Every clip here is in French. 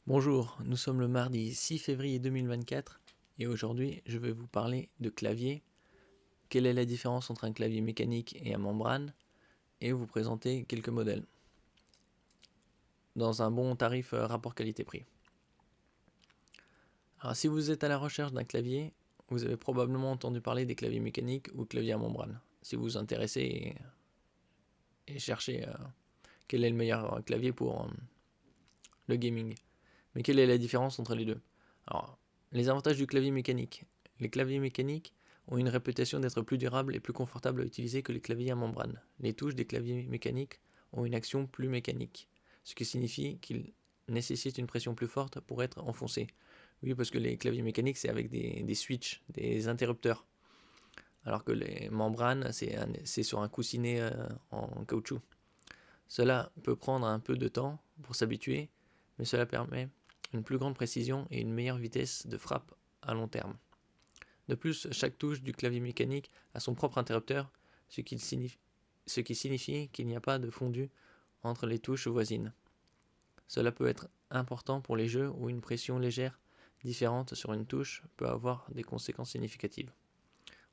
Bonjour, nous sommes le mardi 6 février 2024 et aujourd'hui je vais vous parler de clavier, quelle est la différence entre un clavier mécanique et à membrane et vous présenter quelques modèles dans un bon tarif rapport qualité-prix. Alors si vous êtes à la recherche d'un clavier, vous avez probablement entendu parler des claviers mécaniques ou claviers à membrane. Si vous vous intéressez et cherchez quel est le meilleur clavier pour le gaming. Mais quelle est la différence entre les deux? Alors, les avantages du clavier mécanique. Les claviers mécaniques ont une réputation d'être plus durables et plus confortables à utiliser que les claviers à membrane. Les touches des claviers mécaniques ont une action plus mécanique, ce qui signifie qu'ils nécessitent une pression plus forte pour être enfoncés. Oui, parce que les claviers mécaniques, c'est avec des switches, des interrupteurs. Alors que les membranes, c'est sur un coussinet en caoutchouc. Cela peut prendre un peu de temps pour s'habituer, mais cela permet une plus grande précision et une meilleure vitesse de frappe à long terme. De plus, chaque touche du clavier mécanique a son propre interrupteur, ce qui signifie qu'il n'y a pas de fondu entre les touches voisines. Cela peut être important pour les jeux où une pression légère différente sur une touche peut avoir des conséquences significatives.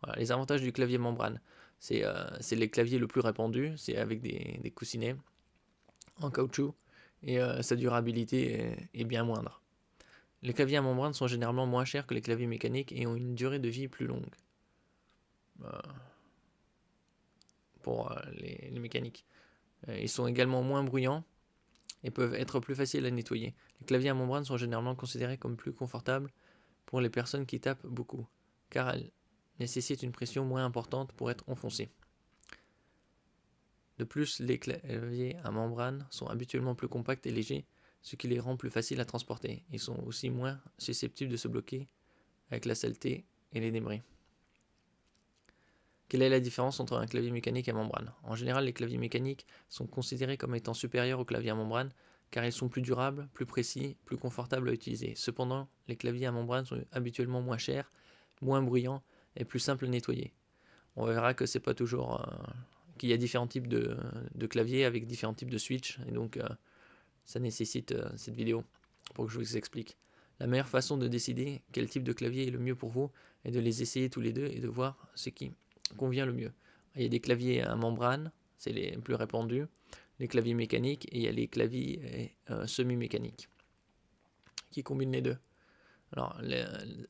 Voilà, les avantages du clavier membrane, c'est les claviers le plus répandu, c'est avec des coussinets en caoutchouc et sa durabilité est bien moindre. Les claviers à membrane sont généralement moins chers que les claviers mécaniques et ont une durée de vie plus longue euh, pour les mécaniques. Ils sont également moins bruyants et peuvent être plus faciles à nettoyer. Les claviers à membrane sont généralement considérés comme plus confortables pour les personnes qui tapent beaucoup, car elles nécessitent une pression moins importante pour être enfoncées. De plus, les claviers à membrane sont habituellement plus compacts et légers, ce qui les rend plus faciles à transporter. Ils sont aussi moins susceptibles de se bloquer avec la saleté et les débris. Quelle est la différence entre un clavier mécanique et à membrane? En général, les claviers mécaniques sont considérés comme étant supérieurs aux claviers à membrane car ils sont plus durables, plus précis, plus confortables à utiliser. Cependant, les claviers à membrane sont habituellement moins chers, moins bruyants et plus simples à nettoyer. On verra que c'est pas toujours qu'il y a différents types de claviers avec différents types de switch et donc ça nécessite cette vidéo pour que je vous explique. La meilleure façon de décider quel type de clavier est le mieux pour vous est de les essayer tous les deux et de voir ce qui convient le mieux. Il y a des claviers à membrane, c'est les plus répandus, les claviers mécaniques et il y a les claviers semi-mécaniques qui combinent les deux. Alors,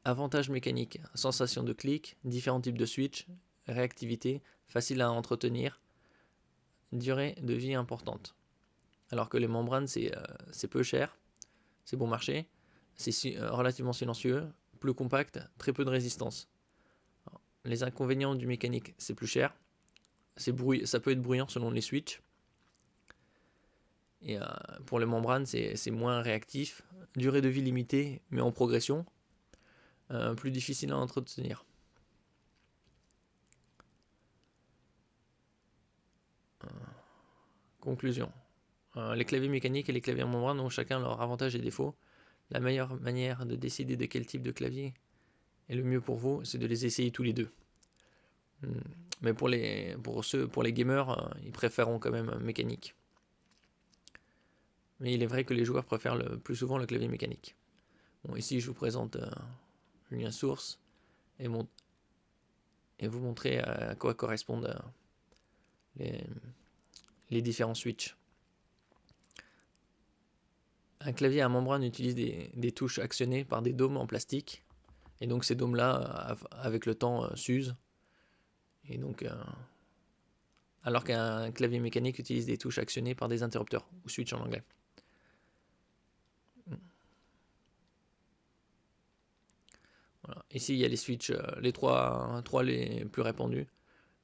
avantages mécaniques, sensation de clic, différents types de switch, réactivité, facile à entretenir, durée de vie importante. Alors que les membranes, c'est peu cher, c'est bon marché, c'est relativement silencieux, plus compact, très peu de résistance. Alors, les inconvénients du mécanique, c'est plus cher, ça peut être bruyant selon les switches. Et pour les membranes, c'est moins réactif, durée de vie limitée, mais en progression, plus difficile à entretenir. Conclusion. Les claviers mécaniques et les claviers en membrane ont chacun leurs avantages et défauts. La meilleure manière de décider de quel type de clavier est le mieux pour vous, c'est de les essayer tous les deux. Mais pour les gamers, ils préféreront quand même mécanique. Mais il est vrai que les joueurs préfèrent le plus souvent le clavier mécanique. Bon, ici je vous présente le lien source et vous montrer à quoi correspondent les différents switches. Un clavier à membrane utilise des touches actionnées par des dômes en plastique. Et donc ces dômes-là, avec le temps, s'usent. Et donc, alors qu'un clavier mécanique utilise des touches actionnées par des interrupteurs, ou switch en anglais. Voilà. Ici, il y a les switches, les trois les plus répandus.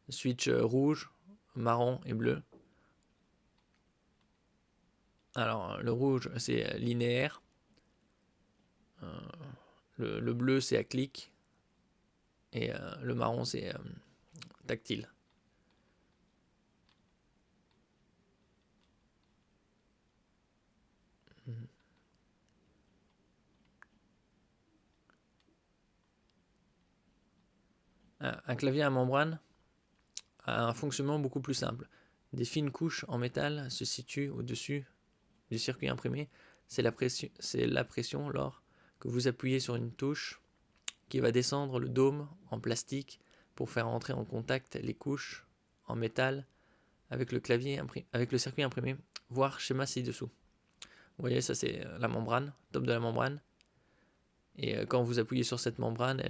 Switch rouge, marron et bleu. Alors, le rouge, c'est linéaire. Le bleu, c'est à clic. Et le marron, c'est tactile. Un clavier à membrane a un fonctionnement beaucoup plus simple. Des fines couches en métal se situent au-dessus du circuit imprimé, c'est la pression lors que vous appuyez sur une touche qui va descendre le dôme en plastique pour faire entrer en contact les couches en métal avec le circuit imprimé, voir schéma ci-dessous. Vous voyez, ça c'est la membrane, top de la membrane. Et quand vous appuyez sur cette membrane,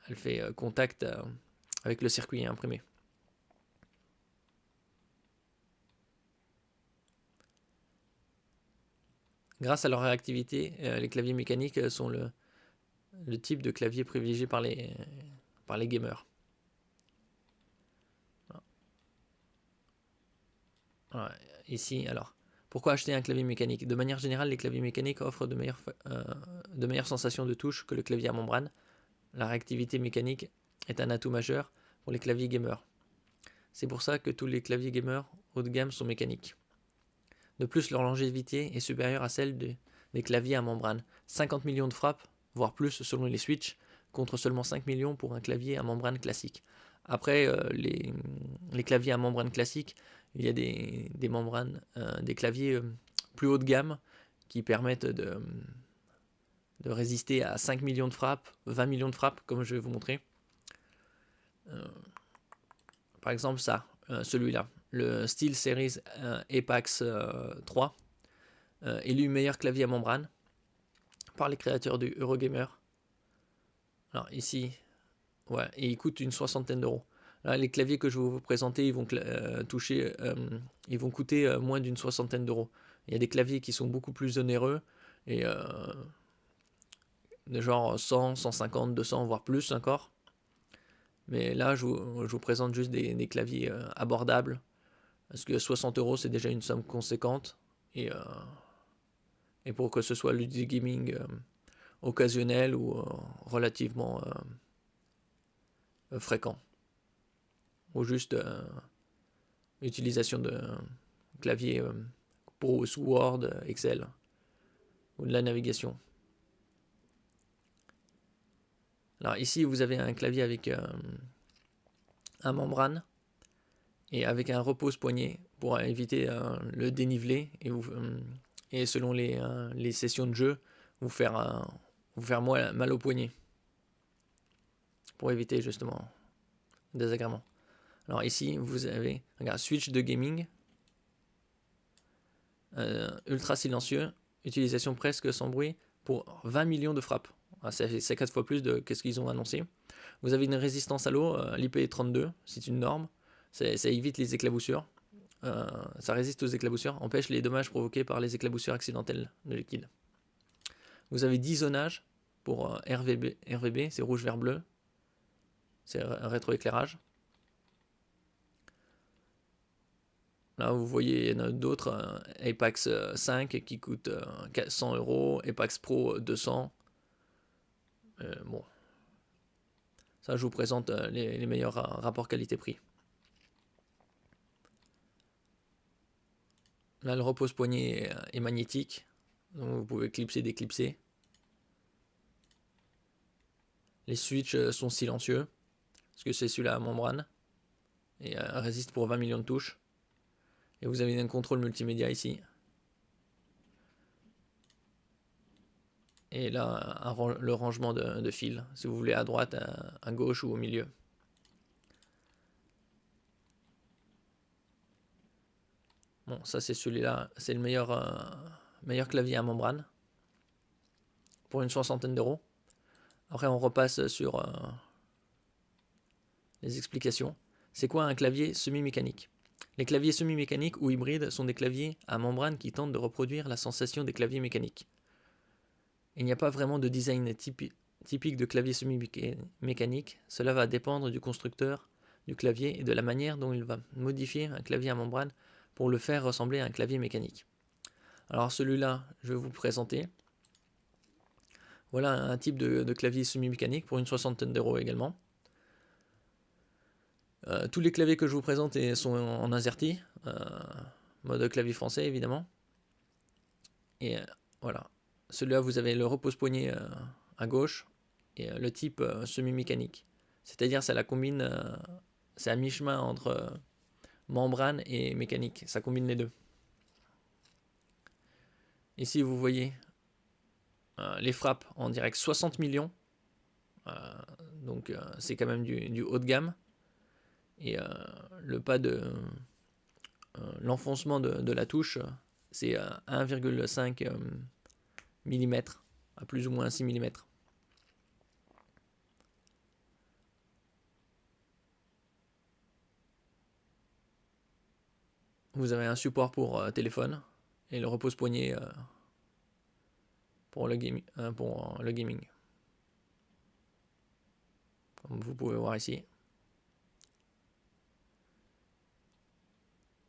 elle fait contact avec le circuit imprimé. Grâce à leur réactivité, les claviers mécaniques sont le type de clavier privilégié par les gamers. Voilà. Ici, alors, pourquoi acheter un clavier mécanique? De manière générale, les claviers mécaniques offrent de meilleures sensations de touche que le clavier à membrane. La réactivité mécanique est un atout majeur pour les claviers gamers. C'est pour ça que tous les claviers gamers haut de gamme sont mécaniques. De plus, leur longévité est supérieure à celle des claviers à membrane. 50 millions de frappes, voire plus selon les switches, contre seulement 5 millions pour un clavier à membrane classique. Après, les claviers à membrane classique, il y a des membranes, des claviers plus haut de gamme qui permettent de résister à 5 millions de frappes, 20 millions de frappes, comme je vais vous montrer. Par exemple, ça, celui-là, le SteelSeries Apex 3, élu meilleur clavier à membrane par les créateurs du Eurogamer. Alors ici, ouais, et il coûte une soixantaine d'euros. Là, les claviers que je vais vous présenter, ils vont coûter moins d'une soixantaine d'euros. Il y a des claviers qui sont beaucoup plus onéreux et de genre 100, 150, 200, voire plus encore. Mais là, je vous présente juste des claviers abordables. Parce que 60 euros, c'est déjà une somme conséquente. Et pour que ce soit du gaming occasionnel ou relativement fréquent. Ou juste utilisation de clavier pour sous Word, Excel. Ou de la navigation. Alors ici, vous avez un clavier avec un membrane et avec un repose-poignet pour éviter le dénivelé et selon les sessions de jeu, vous faire mal au poignet pour éviter justement désagréments. Alors ici, vous avez un switch de gaming ultra silencieux, utilisation presque sans bruit pour 20 millions de frappes. C'est 4 fois plus de ce qu'ils ont annoncé. Vous avez une résistance à l'eau, l'IP32, c'est une norme. Ça évite les éclaboussures. Ça résiste aux éclaboussures, empêche les dommages provoqués par les éclaboussures accidentelles de liquide. Vous avez 10 zonages pour RVB, c'est rouge, vert, bleu. C'est un rétroéclairage. Là, vous voyez, il y en a d'autres. Apex 5 qui coûte 100 euros. Apex Pro 200. Bon. Ça, je vous présente les meilleurs rapports qualité-prix. Là, le repose-poignet est magnétique. Donc, vous pouvez clipser, déclipser. Les switches sont silencieux. Parce que c'est celui-là à membrane. Et résiste pour 20 millions de touches. Et vous avez un contrôle multimédia ici. Et là, le rangement de fils. Si vous voulez à droite, à gauche ou au milieu. Bon, ça c'est celui-là. C'est le meilleur clavier à membrane. Pour une soixantaine d'euros. Après, on repasse sur les explications. C'est quoi un clavier semi-mécanique? Les claviers semi-mécaniques ou hybrides sont des claviers à membrane qui tentent de reproduire la sensation des claviers mécaniques. Il n'y a pas vraiment de design typique de clavier semi-mécanique. Cela va dépendre du constructeur du clavier et de la manière dont il va modifier un clavier à membrane pour le faire ressembler à un clavier mécanique. Alors celui-là, je vais vous le présenter. Voilà un type de clavier semi-mécanique pour une soixantaine d'euros également. Tous les claviers que je vous présente sont en AZERTY, mode clavier français évidemment. Et voilà. Celui-là, vous avez le repose-poignet à gauche et le type semi-mécanique. C'est-à-dire, ça la combine, c'est à mi-chemin entre membrane et mécanique. Ça combine les deux. Ici, vous voyez les frappes en direct 60 millions. Donc, c'est quand même du haut de gamme. Et le pas de l'enfoncement de la touche, c'est 1,5 mm, à plus ou moins 6 mm. Vous avez un support pour téléphone et le repose-poignet pour le gaming. Comme vous pouvez voir ici.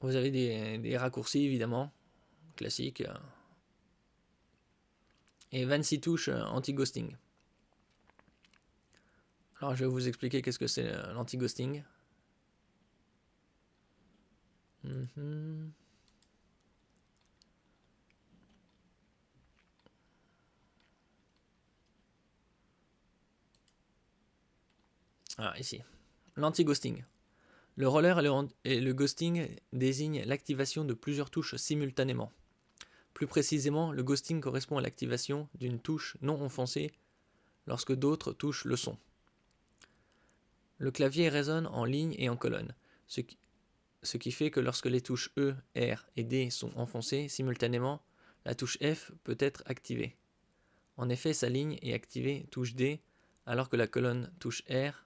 Vous avez des raccourcis évidemment, classiques. Et 26 touches anti-ghosting. Alors je vais vous expliquer qu'est-ce que c'est l'anti-ghosting. Ah, ici. L'anti-ghosting. Le roller et le ghosting désignent l'activation de plusieurs touches simultanément. Plus précisément, le ghosting correspond à l'activation d'une touche non enfoncée lorsque d'autres touches le sont. Le clavier résonne en ligne et en colonne, ce qui fait que lorsque les touches E, R et D sont enfoncées simultanément, la touche F peut être activée. En effet, sa ligne est activée touche D, alors que la colonne touche R.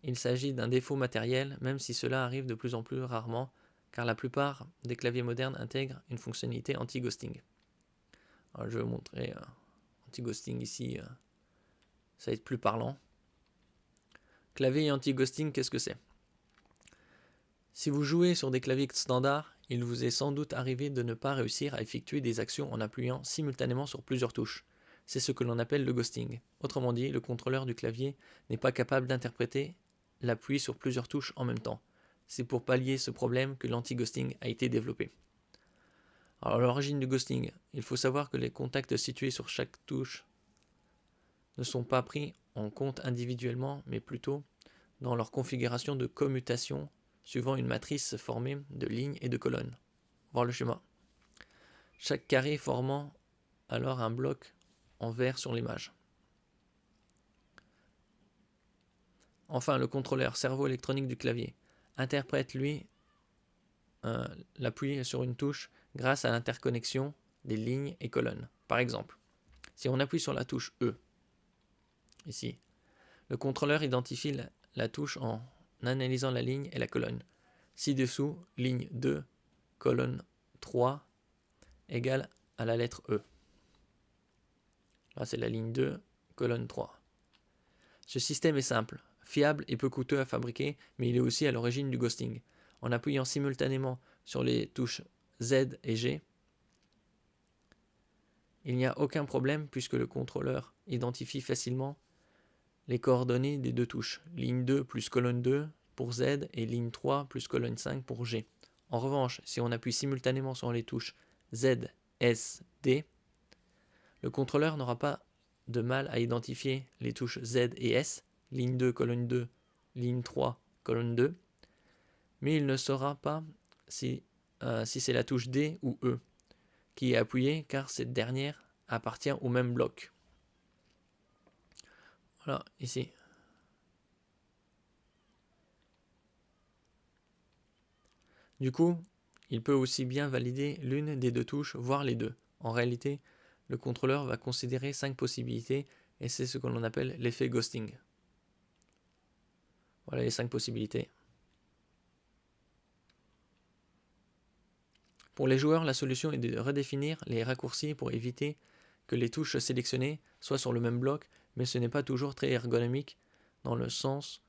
Il s'agit d'un défaut matériel, même si cela arrive de plus en plus rarement, car la plupart des claviers modernes intègrent une fonctionnalité anti-ghosting. Alors, je vais vous montrer anti-ghosting ici, ça va être plus parlant. Clavier anti-ghosting, qu'est-ce que c'est? Si vous jouez sur des claviers standards, il vous est sans doute arrivé de ne pas réussir à effectuer des actions en appuyant simultanément sur plusieurs touches. C'est ce que l'on appelle le ghosting. Autrement dit, le contrôleur du clavier n'est pas capable d'interpréter l'appui sur plusieurs touches en même temps. C'est pour pallier ce problème que l'anti-ghosting a été développé. Alors, l'origine du ghosting, il faut savoir que les contacts situés sur chaque touche ne sont pas pris en compte individuellement, mais plutôt dans leur configuration de commutation suivant une matrice formée de lignes et de colonnes. Voir le schéma. Chaque carré formant alors un bloc en vert sur l'image. Enfin, le contrôleur cerveau électronique du clavier interprète, lui, l'appui sur une touche grâce à l'interconnexion des lignes et colonnes. Par exemple, si on appuie sur la touche E, ici, le contrôleur identifie la touche en analysant la ligne et la colonne. Ci-dessous, ligne 2, colonne 3, égale à la lettre E. Là, c'est la ligne 2, colonne 3. Ce système est simple, fiable et peu coûteux à fabriquer, mais il est aussi à l'origine du ghosting. En appuyant simultanément sur les touches Z et G, il n'y a aucun problème puisque le contrôleur identifie facilement les coordonnées des deux touches, ligne 2 plus colonne 2 pour Z et ligne 3 plus colonne 5 pour G. En revanche, si on appuie simultanément sur les touches Z, S, D, le contrôleur n'aura pas de mal à identifier les touches Z et S, ligne 2, colonne 2, ligne 3, colonne 2, mais il ne saura pas si c'est la touche D ou E qui est appuyée, car cette dernière appartient au même bloc. Voilà, ici. Du coup, il peut aussi bien valider l'une des deux touches, voire les deux. En réalité, le contrôleur va considérer 5 possibilités et c'est ce que l'on appelle l'effet ghosting. Voilà les 5 possibilités. Pour les joueurs, la solution est de redéfinir les raccourcis pour éviter que les touches sélectionnées soient sur le même bloc, mais ce n'est pas toujours très ergonomique dans le sens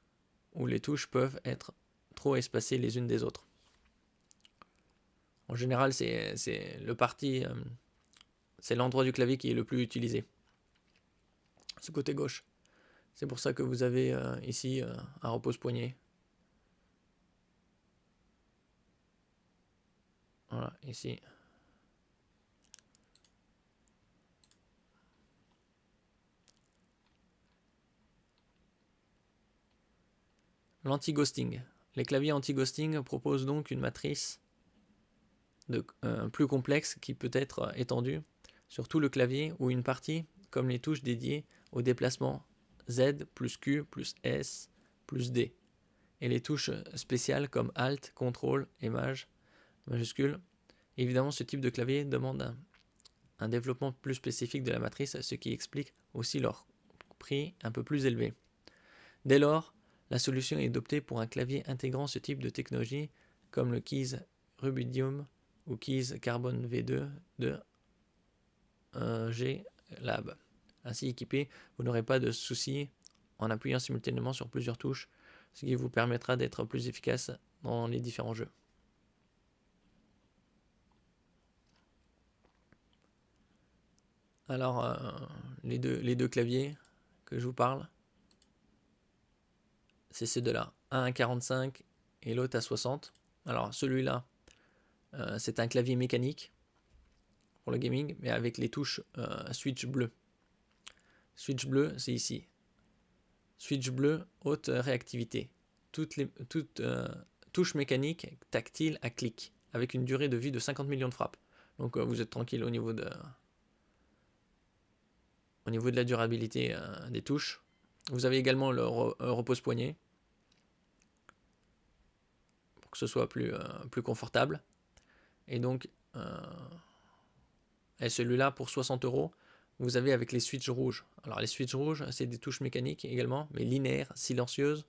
où les touches peuvent être trop espacées les unes des autres. En général, c'est le parti, c'est l'endroit du clavier qui est le plus utilisé. Ce côté gauche. C'est pour ça que vous avez ici un repose-poignet. Voilà, ici. L'anti-ghosting. Les claviers anti-ghosting proposent donc une matrice plus complexe qui peut être étendu sur tout le clavier ou une partie comme les touches dédiées au déplacement Z plus Q plus S plus D et les touches spéciales comme Alt, Ctrl et majuscule. Évidemment, ce type de clavier demande un développement plus spécifique de la matrice, ce qui explique aussi leur prix un peu plus élevé. Dès lors, la solution est d'opter pour un clavier intégrant ce type de technologie comme le Keys Rubidium ou Keys Carbon V2 de G Lab. Ainsi équipé, vous n'aurez pas de soucis en appuyant simultanément sur plusieurs touches, ce qui vous permettra d'être plus efficace dans les différents jeux. Alors, les deux claviers que je vous parle, c'est ces deux-là. Un à 45 et l'autre à 60. Alors, celui-là, c'est un clavier mécanique pour le gaming, mais avec les touches switch bleu. Switch bleu, c'est ici. Switch bleu, haute réactivité. Toutes touches mécaniques tactiles à clic, avec une durée de vie de 50 millions de frappes. Donc vous êtes tranquille au niveau de la durabilité des touches. Vous avez également le repose-poignet, pour que ce soit plus confortable. Et donc, celui-là, pour 60 €, vous avez avec les switches rouges. Alors les switches rouges, c'est des touches mécaniques également, mais linéaires, silencieuses,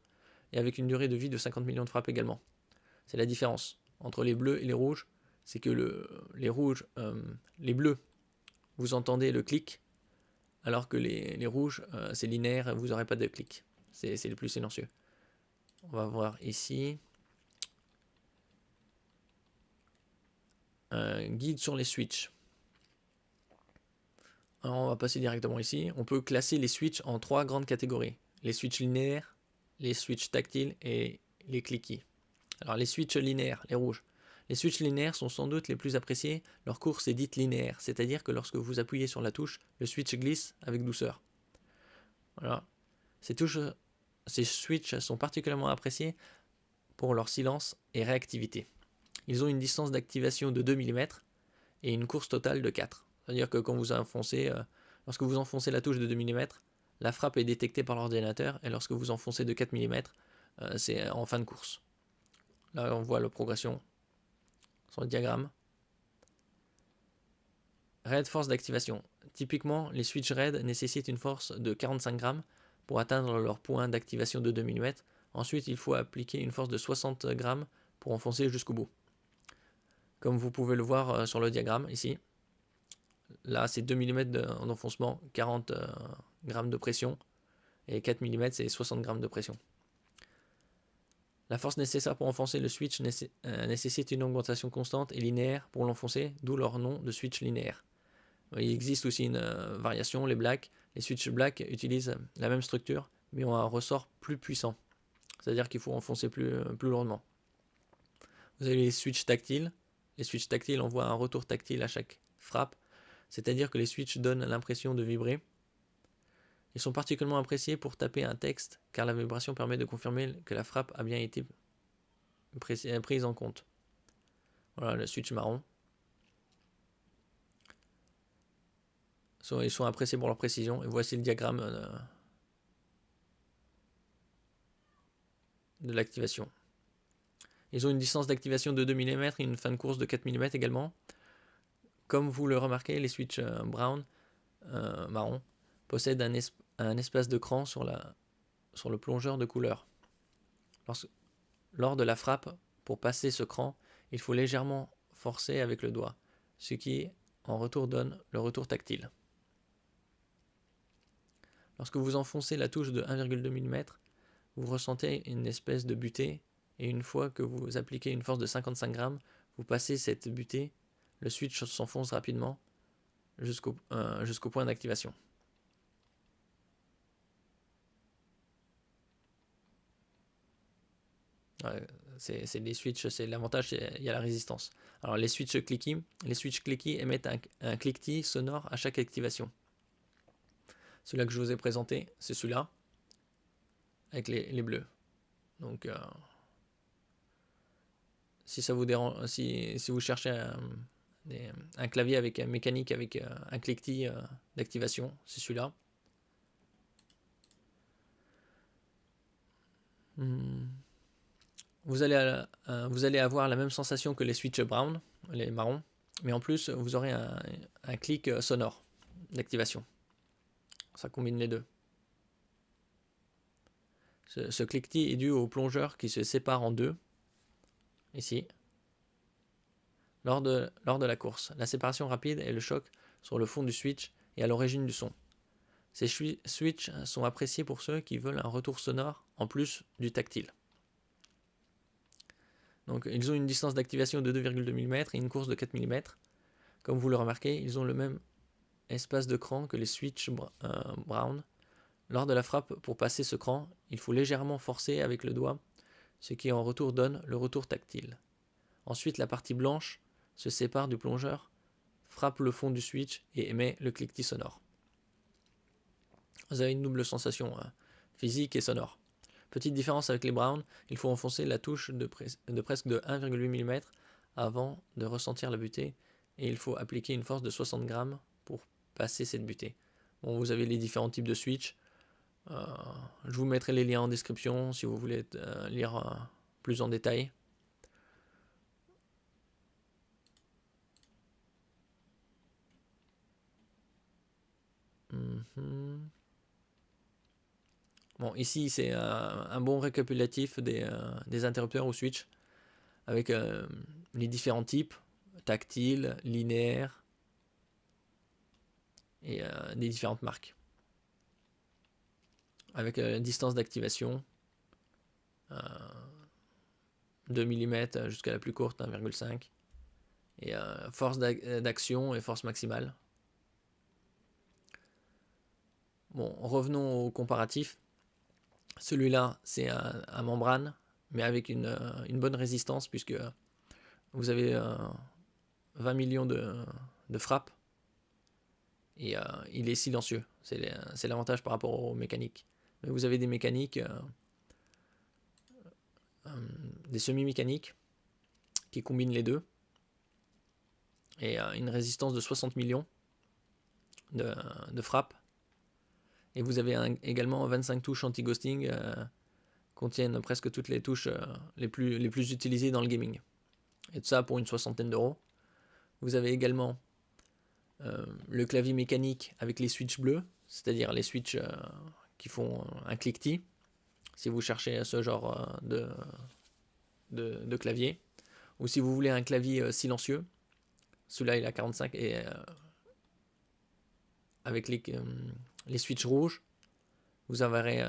et avec une durée de vie de 50 millions de frappes également. C'est la différence entre les bleus et les rouges, c'est que les bleus, vous entendez le clic, alors que les rouges, c'est linéaire, vous n'aurez pas de clic. C'est le plus silencieux. On va voir ici. Guide sur les switches. Alors on va passer directement ici. On peut classer les switches en 3 grandes catégories. Les switches linéaires, les switches tactiles et les cliquis. Alors les switches linéaires, les rouges. Les switches linéaires sont sans doute les plus appréciés. Leur course est dite linéaire, c'est-à-dire que lorsque vous appuyez sur la touche, le switch glisse avec douceur. Voilà. Ces switches sont particulièrement appréciés pour leur silence et réactivité. Ils ont une distance d'activation de 2 mm et une course totale de 4. C'est-à-dire que quand vous lorsque vous enfoncez la touche de 2 mm, la frappe est détectée par l'ordinateur, et lorsque vous enfoncez de 4 mm, c'est en fin de course. Là, on voit la progression sur le diagramme. RAID force d'activation. Typiquement, les switch RAID nécessitent une force de 45 grammes pour atteindre leur point d'activation de 2 mm. Ensuite, il faut appliquer une force de 60 grammes pour enfoncer jusqu'au bout. Comme vous pouvez le voir sur le diagramme ici. Là, c'est 2 mm d'enfoncement, 40 grammes de pression. Et 4 mm, c'est 60 grammes de pression. La force nécessaire pour enfoncer le switch nécessite une augmentation constante et linéaire pour l'enfoncer, d'où leur nom de switch linéaire. Il existe aussi une variation, les blacks. Les switch black utilisent la même structure, mais ont un ressort plus puissant. C'est-à-dire qu'il faut enfoncer plus lourdement. Vous avez les switches tactiles. Les switches tactiles envoient un retour tactile à chaque frappe, c'est-à-dire que les switches donnent l'impression de vibrer. Ils sont particulièrement appréciés pour taper un texte, car la vibration permet de confirmer que la frappe a bien été prise en compte. Voilà le switch marron. Ils sont appréciés pour leur précision, et voici le diagramme de l'activation. Ils ont une distance d'activation de 2 mm et une fin de course de 4 mm également. Comme vous le remarquez, les switches marron possèdent un espace de cran sur le plongeur de couleur. Lors de la frappe, pour passer ce cran, il faut légèrement forcer avec le doigt, ce qui en retour donne le retour tactile. Lorsque vous enfoncez la touche de 1,2 mm, vous ressentez une espèce de butée, et une fois que vous appliquez une force de 55 grammes, vous passez cette butée, le switch s'enfonce rapidement jusqu'au point d'activation. C'est les switches, c'est l'avantage, il y a la résistance. Alors les switches clicky émettent un cliquetis sonore à chaque activation. Celui-là que je vous ai présenté, c'est celui-là, avec les bleus. Donc si ça vous dérange, si vous cherchez un clavier avec un mécanique avec un cliquetis d'activation, c'est celui-là. Vous allez avoir la même sensation que les Switch Brown, les marrons, mais en plus vous aurez un clic sonore d'activation. Ça combine les deux. Ce cliquetis est dû au plongeur qui se sépare en deux, ici, lors de la course. La séparation rapide et le choc sur le fond du switch est à l'origine du son. Ces switches sont appréciés pour ceux qui veulent un retour sonore en plus du tactile. Donc ils ont une distance d'activation de 2,2 mm et une course de 4 mm. Comme vous le remarquez, ils ont le même espace de cran que les Switch Brown. Lors de la frappe, pour passer ce cran, il faut légèrement forcer avec le doigt, ce qui en retour donne le retour tactile. Ensuite, la partie blanche se sépare du plongeur, frappe le fond du switch et émet le cliquetis sonore. Vous avez une double sensation physique et sonore. Petite différence avec les Brown, il faut enfoncer la touche de presque de 1,8 mm avant de ressentir la butée et il faut appliquer une force de 60 grammes pour passer cette butée. Bon, vous avez les différents types de switch. Je vous mettrai les liens en description si vous voulez lire plus en détail. Bon, ici c'est un bon récapitulatif des interrupteurs ou switch avec les différents types, tactile, linéaire et des différentes marques. Avec la distance d'activation 2 mm jusqu'à la plus courte 1,5 et force d'action et force maximale. Bon, revenons au comparatif. Celui-là, c'est un membrane, mais avec une bonne résistance, puisque vous avez 20 millions de frappes, et il est silencieux. C'est l'avantage par rapport aux mécaniques. Mais vous avez des mécaniques, des semi-mécaniques, qui combinent les deux, et une résistance de 60 millions de frappes. Et vous avez également 25 touches anti-ghosting, contiennent presque toutes les touches les plus utilisées dans le gaming. Et tout ça pour une soixantaine d'euros. Vous avez également le clavier mécanique avec les switches bleus, c'est-à-dire les switches qui font un cliquetis, si vous cherchez ce genre de clavier. Ou si vous voulez un clavier silencieux, celui-là il a 45 et avec les switches rouges, vous aurez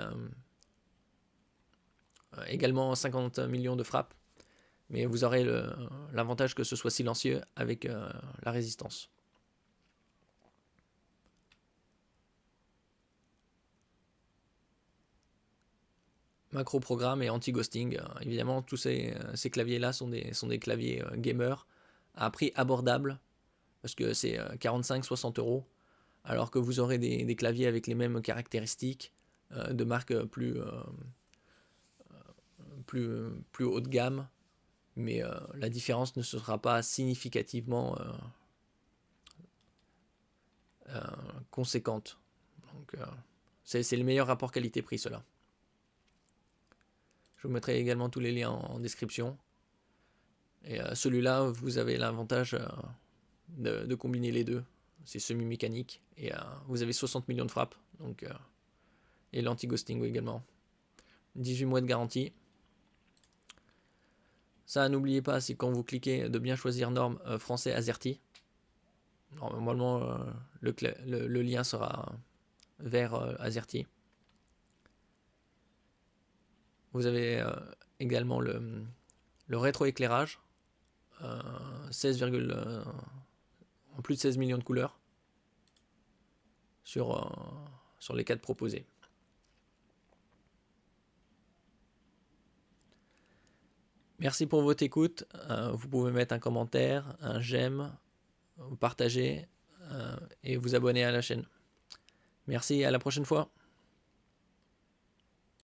également 50 millions de frappes, mais vous aurez l'avantage que ce soit silencieux avec la résistance. Macro programme et anti-ghosting. Évidemment, tous ces claviers-là sont des claviers gamers à prix abordable, parce que c'est 45-60 euros, alors que vous aurez des claviers avec les mêmes caractéristiques, de marque plus haut de gamme, mais la différence ne sera pas significativement conséquente. Donc c'est le meilleur rapport qualité-prix, cela. Je vous mettrai également tous les liens en description. Et celui-là, vous avez l'avantage de combiner les deux. C'est semi-mécanique. Et vous avez 60 millions de frappes. Donc, et l'anti-ghosting également. 18 mois de garantie. Ça, n'oubliez pas, c'est quand vous cliquez de bien choisir norme français AZERTY. Normalement, le lien sera vers AZERTY. Vous avez également le rétroéclairage, en plus de 16 millions de couleurs sur les 4 proposés. Merci pour votre écoute. Vous pouvez mettre un commentaire, un j'aime, partager et vous abonner à la chaîne. Merci et à la prochaine fois.